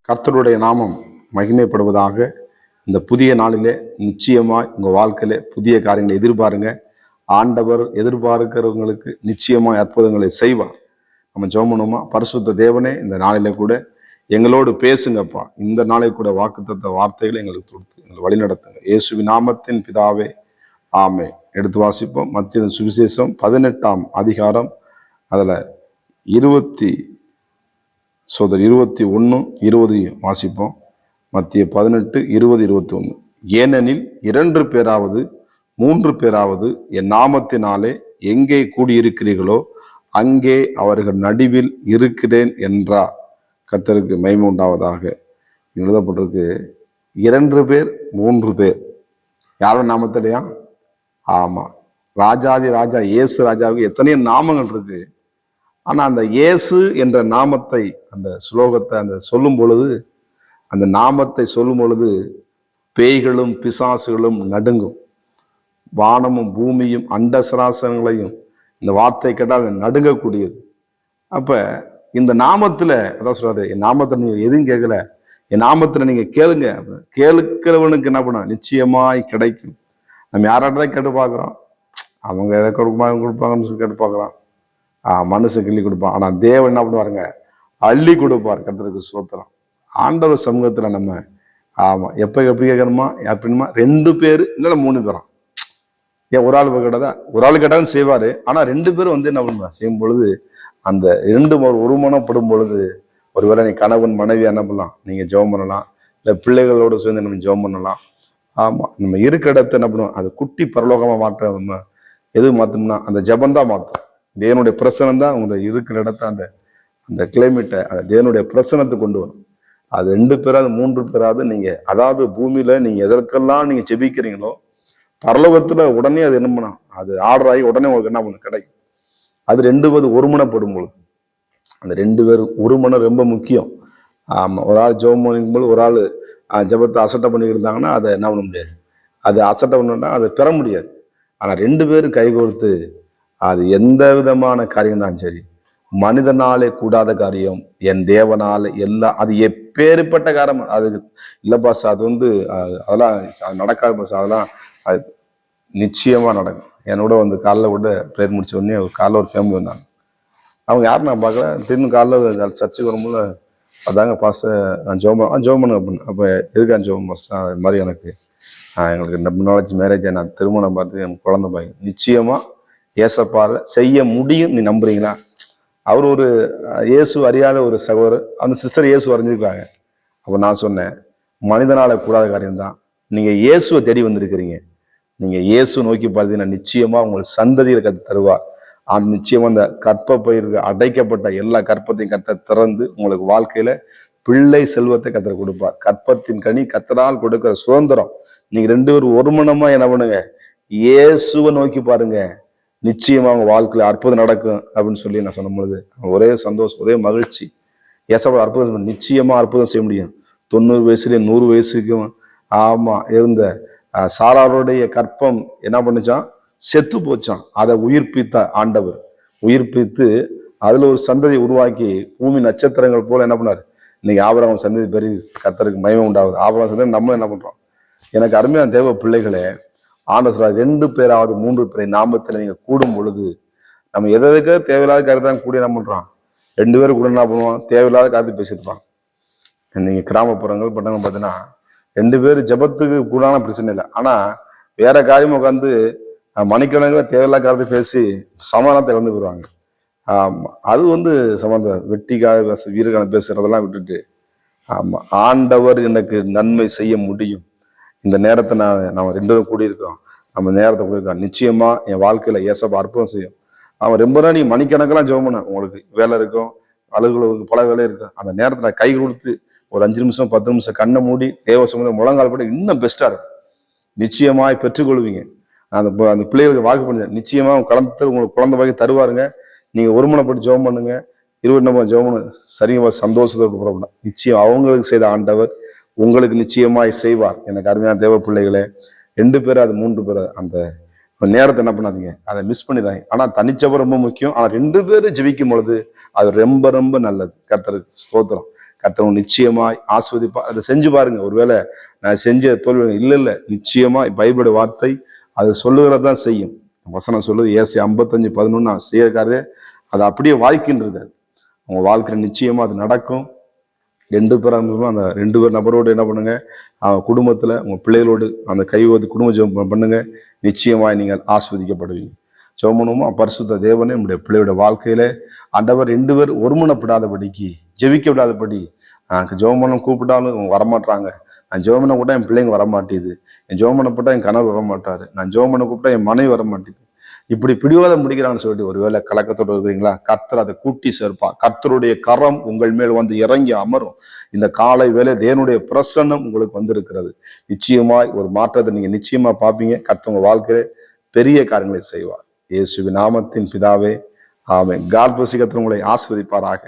கர்த்தருடைய நாமம் மகிமைப்படுவதாக. இந்த புதிய நாளிலே நிச்சயமாய் உங்கள் வாழ்க்கையில புதிய காரியங்களை எதிர்பாருங்க. ஆண்டவர் எதிர்பார்க்கிறவங்களுக்கு நிச்சயமாய் அற்புதங்களை செய்வார். நம்ம ஜெபம் பண்ணுவோமா? பரிசுத்த தேவனே, இந்த நாளில கூட எங்களோடு பேசுங்கப்பா. இந்த நாளை கூட வாக்குத்தத்த வார்த்தைகளை எங்களுக்கு கொடுத்து எங்களை வழிநடத்துங்க. இயேசுவின் நாமத்தின் பிதாவே, ஆமே. எடுத்து வாசிப்போம். மத்திய சுவிசேஷம் 18ஆம் அதிகாரம், அதில் 21 20 வாசிப்போம். மத்திய 18 20 21. ஏனெனில் 2 பேராவது 3 பேராவது என் நாமத்தினாலே எங்கே கூடியிருக்கிறீர்களோ அங்கே அவர்கள் நடுவில் இருக்கிறேன் என்றார். கர்த்தருக்கு மகிமை உண்டாவதாக. எழுதப்பட்டிருக்கு 2 பேர் 3 பேர். யாரோட நாமத்திலையா? ஆமா, ராஜாதி ராஜா இயேசு ராஜாவுக்கு எத்தனையோ நாமங்கள் இருக்கு. ஆனா அந்த இயேசு என்ற நாமத்தை, அந்த ஸ்லோகத்தை அந்த சொல்லும் பொழுது, அந்த நாமத்தை சொல்லும் பொழுது பேய்களும் பிசாசுகளும் நடுங்கும். வானமும் பூமியும் அண்டசராசனங்களையும் இந்த வார்த்தை கேட்டால் நடுங்கக்கூடியது. அப்ப இந்த நாமத்துல அதான் சொல்றாரு, என் நாமத்தை நீங்க எதுவும் கேட்கல, என் நாமத்துல நீங்க கேளுங்க. கேட்கிறவனுக்கு என்ன பண்ண நிச்சயமாய் கிடைக்கும். நம்ம யாராட்டதான் கேட்டு பார்க்குறோம், அவங்க எதை கொடுப்பாங்கன்னு கேட்டு பார்க்குறோம். மனுஷன் கிள்ளி கொடுப்பான். ஆனா தேவன் என்ன பண்ணுவாருங்க? அள்ளி கொடுப்பார். கர்த்தருக்கு ஸ்தோத்திரம். ஆண்டவர் சமூகத்துல நம்ம எப்ப எப்படி கேட்கணுமா? அப்படின்னுமா 2 பேர் இல்லைன்னா 3 பேரும். ஏன் ஒரு ஆள் கேட்டதா? ஒரு ஆள் கேட்டாலும் செய்வாரு. ஆனா 2 பேரும் என்ன பண்ணுவா செய்யும் பொழுது, அந்த 2 ஒருமனப்படும் பொழுது, ஒருவேளை நீ கணவன் மனைவி என்ன பண்ணலாம், நீங்க ஜெபம் பண்ணலாம். இல்லை பிள்ளைகளோட சேர்ந்து நம்ம ஜெபம் பண்ணலாம். நம்ம இருக்க இடத்த என்ன பண்ணுவோம், அது குட்டி பரலோகமா மாற்ற நம்ம எது மாத்தோம்னா அந்த ஜெபம் தான் மாற்றும். தேவனுடைய பிரசனம் தான் உங்க இருக்கிற இடத்த அந்த கிளைமேட்டை தேவனுடைய பிரசனத்தை கொண்டு வரும். அது 2 பேராது 3 பேராது நீங்க, அதாவது பூமியில நீங்க எதற்கெல்லாம் நீங்க ஜெபிக்கிறீங்களோ பரலோகத்துல உடனே அது என்ன பண்ணா அது ஆர்டர் ஆகி உடனே உங்களுக்கு என்ன பண்ண கிடைக்கும். அது 2 பேர் ஒருமனப்படும் பொழுது, அந்த 2 பேர் ஒருமனம் ரொம்ப முக்கியம். ஒரு ஆள் ஜெபம் பண்ணும்போது ஒரு ஆள் ஜெபத்தை அசட்டை பண்ணிக்கிட்டு இருந்தாங்கன்னா அதை என்ன பண்ண முடியாது. அது அசட்டை பண்ணா அதை பெற முடியாது. ஆனா 2 பேரும் கைகோர்த்து அது எந்த விதமான காரியம் தான் சரி, மனிதனாலே கூடாத காரியம் என் தேவனால எல்லாம், அது எப்பேற்பட்ட காரம் அது இல்லை பாஸ், அது அதெல்லாம் நடக்காது பாஸ், அதெல்லாம் அது நிச்சயமா நடக்கும். என்னோட காலைல கூட ப்ரேயர் முடிச்ச உடனே காலைல ஒரு ஃபேமிலி வந்தாங்க. அவங்க யாரும் நான் பார்க்கல. திரும்ப காலைல சர்ச்சுக்கு வரும்போது அதாங்க பாஸ் நான் ஜோம் பண்ண அப்படின்னு. அப்போ எதுக்காக ஜோம் பாஸ்? அது மாதிரி எனக்கு எங்களுக்கு நாலேஜ் மேரேஜை நான் திருமணம் பார்த்து என் குழந்தை பையன் நிச்சயமா ஏசப்பார செய்ய முடியும். நீ நம்புறீங்களா? அவர் ஒரு இயேசு அறியாத ஒரு சகோதரர், அந்த சிஸ்டர் இயேசு அறிஞ்சிருக்காங்க. அப்போ நான் சொன்னேன், மனிதனால கூடாத காரியம்தான். நீங்க இயேசுவை தேடி வந்திருக்கிறீங்க. நீங்க இயேசு நோக்கி பார்த்தீங்கன்னா நிச்சயமா உங்கள் சந்ததியில் கற்று தருவார். நிச்சயமா அந்த கற்ப பயிருக்கு அடைக்கப்பட்ட எல்லா கற்பத்தையும் கத்த திறந்து உங்களுக்கு வாழ்க்கையில பிள்ளை செல்வத்தை கத்தர கொடுப்பார். கற்பத்தின் கனி கத்தரால் கொடுக்கிற சுதந்திரம். நீங்க 2 பேரும் ஒருமனமா என்ன பண்ணுங்க, இயேசுவை நோக்கி பாருங்க, நிச்சயமா அவங்க வாழ்க்கையில அற்புதம் நடக்கும் அப்படின்னு சொல்லி நான் சொன்ன பொழுது ஒரே சந்தோஷம், ஒரே மகிழ்ச்சி. ஏசப்பா அற்புதம் நிச்சயமா அற்புதம் செய்ய முடியும். 90 வயசுல 100 வயசுக்கும் இருந்த சாராருடைய கற்பம் என்ன பண்ணுச்சான்? செத்து போச்சான். அதை உயிர்ப்பித்த ஆண்டவர் உயிர்ப்பித்து அதுல ஒரு சந்ததி உருவாக்கி பூமி நட்சத்திரங்கள் போல என்ன பண்ணாரு. இன்னைக்கு ஆபிரகாம் சந்ததி பெரிய கர்த்தருக்கு மகிமை உண்டாகுது. ஆபிரகாம் சந்ததி நம்ம என்ன பண்றோம்? எனக்கு அருமையான தேவ பிள்ளைகளே, ஆண்டவர் 2 பேராவது 3 பேரை நாமத்துல நீங்க கூடும் பொழுது, நம்ம எதுக்கு தேவையில்லாத கருத்தான் கூடி என்ன பண்றோம்? 2 பேரும் கூட என்ன பண்ணுவோம்? தேவையில்லாத கருத்து பேசியிருப்பாங்க. நீங்க கிராமப்புறங்கள் பட்டணங்கள் பார்த்தீங்கன்னா 2 பேர் ஜபத்துக்கு கூடான பிரச்சனை இல்லை. ஆனா வேற காரியம் உட்காந்து மணிக்கணக்கில் தேவையில்லாத கருத்து பேசி சமாதானத்தை இழந்து போயிடுவாங்க. அது சம்பந்தம் வெட்டிக்காக வீரக்கான பேசுறதெல்லாம் விட்டுட்டு, ஆண்டவர் எனக்கு நன்மை செய்ய முடியும். இந்த நேரத்தை நம்ம 2 பேரும் கூடியிருக்கிறோம். நம்ம நேரத்தை கூடியிருக்கோம். நிச்சயமா என் வாழ்க்கையில ஏசப்பா அற்புதம் செய்யும். அவன் ரொம்ப நாள் நீ மணிக்கணக்கெல்லாம் ஜெபம் பண்ண, உங்களுக்கு வேலை இருக்கும், அலுவலகம் பல வேலை இருக்கும். அந்த நேரத்துல கை கொடுத்து ஒரு 5 நிமிஷம் 10 நிமிஷம் கண்ணை மூடி தேவ சமூகம் முழங்கால் போட்டு இன்னும் பெஸ்டா இருக்கும். நிச்சயமாய் பெற்றுக்கொள்வீங்க. அந்த பிள்ளைகளுக்கு வாக்கு பண்ண நிச்சயமா உங்களுக்கு குழந்தை பாக்கி தருவாருங்க. நீங்க ஒருமனப்பட்டு ஜெபம் பண்ணுங்க. 20 நம்பர் ஜெபம் பண்ணு. சரிங்க, சந்தோஷத்தோடு புறப்பட நிச்சயம் அவங்களுக்கு செய்த ஆண்டவர் உங்களுக்கு நிச்சயமாய் செய்வார். எனக்கு அருமையான தேவ பிள்ளைகளே, 2 பேர் அது 3 பேர் அந்த நேரத்தை என்ன பண்ணாதீங்க, அதை மிஸ் பண்ணிடாங்க. ஆனா தனிச்சபம் ரொம்ப முக்கியம். ஆனா 2 பேரும் ஜெபிக்கும் பொழுது அது ரொம்ப ரொம்ப நல்லது. கர்த்தருக்கு ஸ்தோத்திரம். கர்த்தர் நிச்சயமாய் ஆஸ்வதிப்பா. அதை செஞ்சு பாருங்க. ஒருவேளை நான் செஞ்ச தோல்வி இல்லை, நிச்சயமாய் பைபிள் வார்த்தை அது சொல்லுகிறதான் செய்யும். வசனம் சொல்லுது, ஏசி 55:11 செய்யக்காரு அது அப்படியே வாய்க்கின்றது. உங்க வாழ்க்கையில நிச்சயமா அது நடக்கும். 2 பேர் அந்த 2 பேர் நபரோடு என்ன பண்ணுங்க, குடும்பத்துல உங்க பிள்ளைகளோடு அந்த கைவோது குடும்ப ஜெபம் பண்ணுங்க. நிச்சயமாய் நீங்கள் ஆஸ்வதிக்கப்படுவீங்க. ஜெபம் பண்ணுவோமா? பரிசுத்த தேவனே, நம்முடைய பிள்ளையோட வாழ்க்கையில ஆண்டவர் 2 பேர் ஒருமனப்படாதபடிக்கு, ஜெபிக்க விடாதபடி, ஜெபம் பண்ண கூப்பிட்டாலும் வரமாட்டாங்க. நான் ஜெபம் பண்ண கூப்பிட்டா என் பிள்ளைங்க வரமாட்டேது, என் ஜெபம் பண்ண போட்டா என் கணவர் வரமாட்டாரு, நான் ஜெபம் பண்ண கூப்பிட்டா என் மனைவி வரமாட்டேது, இப்படி பிடிவாதம் முடிக்கிறான்னு சொல்லிட்டு ஒருவேளை கலக்கத்தோடு இருக்கிறீங்களா? கர்த்தர் அதை கூட்டி சேர்ப்பார். கர்த்தருடைய கரம் உங்கள் மேல் வந்து இறங்கி அமரும். இந்த காலை வேளை தேவனுடைய பிரசன்னம் உங்களுக்கு வந்திருக்கிறது. நிச்சயமாய் ஒரு மாற்றத்தை நீங்க நிச்சயமா பார்ப்பீங்க. கர்த்தர் உங்க வாழ்க்கையில பெரிய காரியங்களை செய்வார். இயேசுவின் நாமத்தின் பிதாவே, ஆமென். God plus. கர்த்தர் உங்களை ஆசீர்வதிப்பாராக.